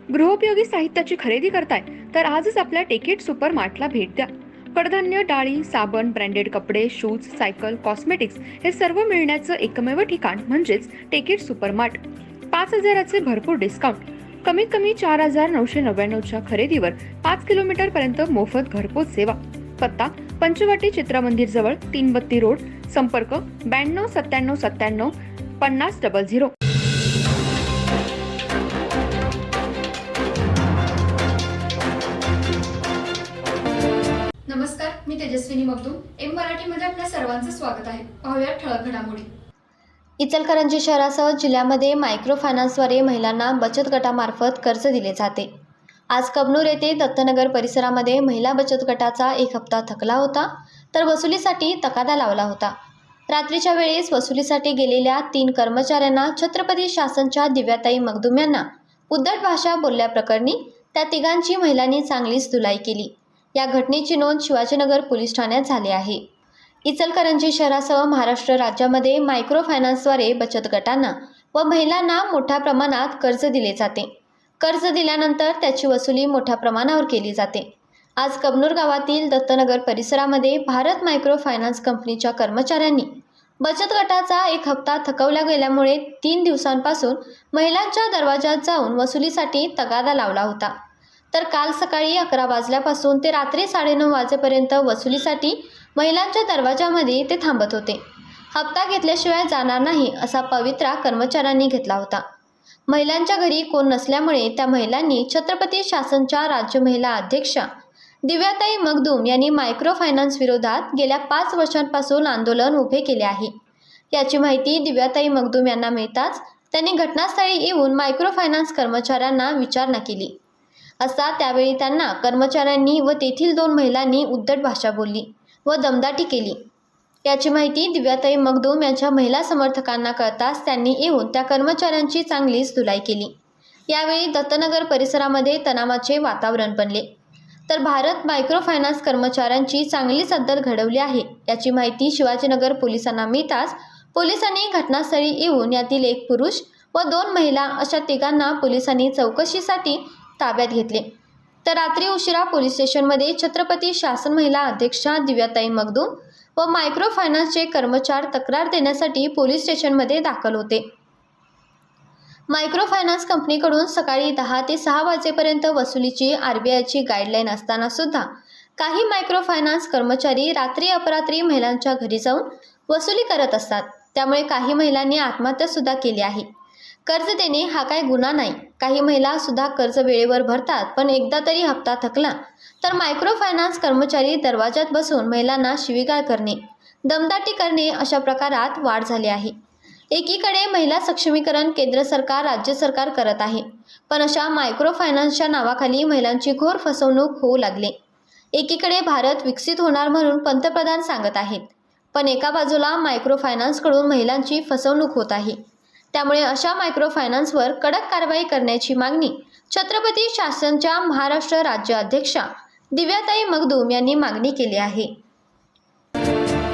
गृहोपयोगी साहित्याची खरेदी करताय तर आजच आपल्या टेकेट सुपर मार्टला भेट द्या. कडधान्य, डाळी, साबण, ब्रँडेड कपडे, शूज, सायकल, कॉस्मेटिक्स हे सर्व मिळण्याचं एकमेव ठिकाण म्हणजेच टेकेट सुपर मार्ट. 5,000चे भरपूर डिस्काउंट. कमीत कमी 4,999च्या खरेदीवर 5 किलोमीटर पर्यंत मोफत घरपोच सेवा. पत्ता पंचवटी चित्रमंदिर जवळ, 332 रोड. संपर्क 92 97 97 50 00. नमस्कार, मी तेजस्विनी मगदूम. एम मराठीमध्ये आपल्या सर्वांचं स्वागत आहे. पाहूया ठळक घडामोडी. इचलकरंजी शहरासह जिल्ह्यामध्ये मायक्रो फायनान्सद्वारे महिलांना बचत गटामार्फत कर्ज दिले जाते. आज कबनूर येथे दत्तनगर परिसरामध्ये महिला बचत गटाचा एक हप्ता थकला होता, तर वसुलीसाठी तगादा लावला होता. रात्रीच्या वेळेस वसुलीसाठी गेलेल्या 3 कर्मचाऱ्यांना छत्रपती शासनच्या दिव्याताई मगदूम यांना उद्धट भाषा बोलल्याप्रकरणी त्या तिघांची महिलांनी चांगलीच धुलाई केली. या घटनेची नोंद शिवाजीनगर पोलीस ठाण्यात झाली आहे. इचलकरंजी शहरासह महाराष्ट्र राज्यामध्ये मायक्रो फायनान्सद्वारे बचत गटांना व महिलांना मोठ्या प्रमाणात कर्ज दिले जाते. कर्ज दिल्यानंतर त्याची वसुली मोठ्या प्रमाणावर केली जाते. आज कबनूर गावातील दत्तनगर परिसरामध्ये भारत मायक्रो फायनान्स कंपनीच्या कर्मचाऱ्यांनी बचत गटाचा एक हप्ता थकवला गेल्यामुळे 3 दिवसांपासून महिलांच्या दरवाजात जाऊन वसुलीसाठी तगादा लावला होता. तर काल सकाळी 11 वाजल्यापासून ते रात्री 9:30 वाजेपर्यंत वसुलीसाठी महिलांच्या दरवाजामध्ये ते थांबत होते. हप्ता घेतल्याशिवाय जाणार नाही असा पवित्रा कर्मचाऱ्यांनी घेतला होता. महिलांच्या घरी कोण नसल्यामुळे त्या महिलांनी छत्रपती शासनच्या राज्य महिला अध्यक्षा दिव्याताई मगदूम यांनी मायक्रो फायनान्स विरोधात गेल्या 5 वर्षांपासून आंदोलन उभे केले आहे. याची माहिती दिव्याताई मगदूम यांना मिळताच त्यांनी घटनास्थळी येऊन मायक्रो फायनान्स कर्मचाऱ्यांना विचारणा केली असता त्यावेळी त्यांना कर्मचाऱ्यांनी व तेथील 2 महिलांनी उद्धट भाषा बोलली व दमदाटी केली. याची माहिती दिव्याताई मगदूम यांच्या महिला समर्थकांना कळताच त्यांनी येऊन त्या कर्मचाऱ्यांची चांगलीच धुलाई केली. यावेळी दत्तनगर परिसरामध्ये तणावाचे वातावरण बनले. तर भारत मायक्रो फायनान्स कर्मचाऱ्यांची चांगलीच अद्दल घडवली आहे. याची माहिती शिवाजीनगर पोलिसांना मिळताच पोलिसांनी घटनास्थळी येऊन यातील 1 पुरुष व 2 महिला अशा तिघांना पोलिसांनी चौकशीसाठी ताब्यात घेतले. तर रात्री उशिरा पोलीस स्टेशनमध्ये छत्रपती शासन महिला अध्यक्षा दिव्याताई मगदूम व मायक्रो फायनान्सचे कर्मचारी तक्रार देण्यासाठी पोलीस स्टेशनमध्ये दाखल होते. मायक्रो फायनान्स कंपनीकडून सकाळी 10 ते 6 वाजेपर्यंत वसुलीची RBIची गाईडलाईन असताना सुद्धा काही मायक्रो फायनान्स कर्मचारी रात्री अपरात्री महिलांच्या घरी जाऊन वसुली करत असतात. त्यामुळे काही महिलांनी आत्महत्या सुद्धा केली आहे. कर्ज देणे हा काही गुन्हा नाही. काही महिला सुद्धा कर्ज वेळेवर भरतात, पण एकदा तरी हप्ता थकला तर मायक्रो फायनान्स कर्मचारी दरवाजात बसून महिलांना शिवीगाळ करणे, दमदाटी करणे अशा प्रकारात वाढ झाली आहे. एकीकडे महिला सक्षमीकरण केंद्र सरकार, राज्य सरकार करत आहे, पण अशा मायक्रो फायनान्सच्या नावाखाली महिलांची घोर फसवणूक होऊ लागली. एकीकडे भारत विकसित होणार म्हणून पंतप्रधान सांगत आहेत, पण एका बाजूला मायक्रो फायनान्सकडून महिलांची फसवणूक होत आहे. त्यामुळे अशा मायक्रो फायनान्सवर कडक कारवाई करण्याची मागणी छत्रपती शासनच्या महाराष्ट्र राज्य अध्यक्षा दिव्याताई मगदूम यांनी मागणी केली आहे.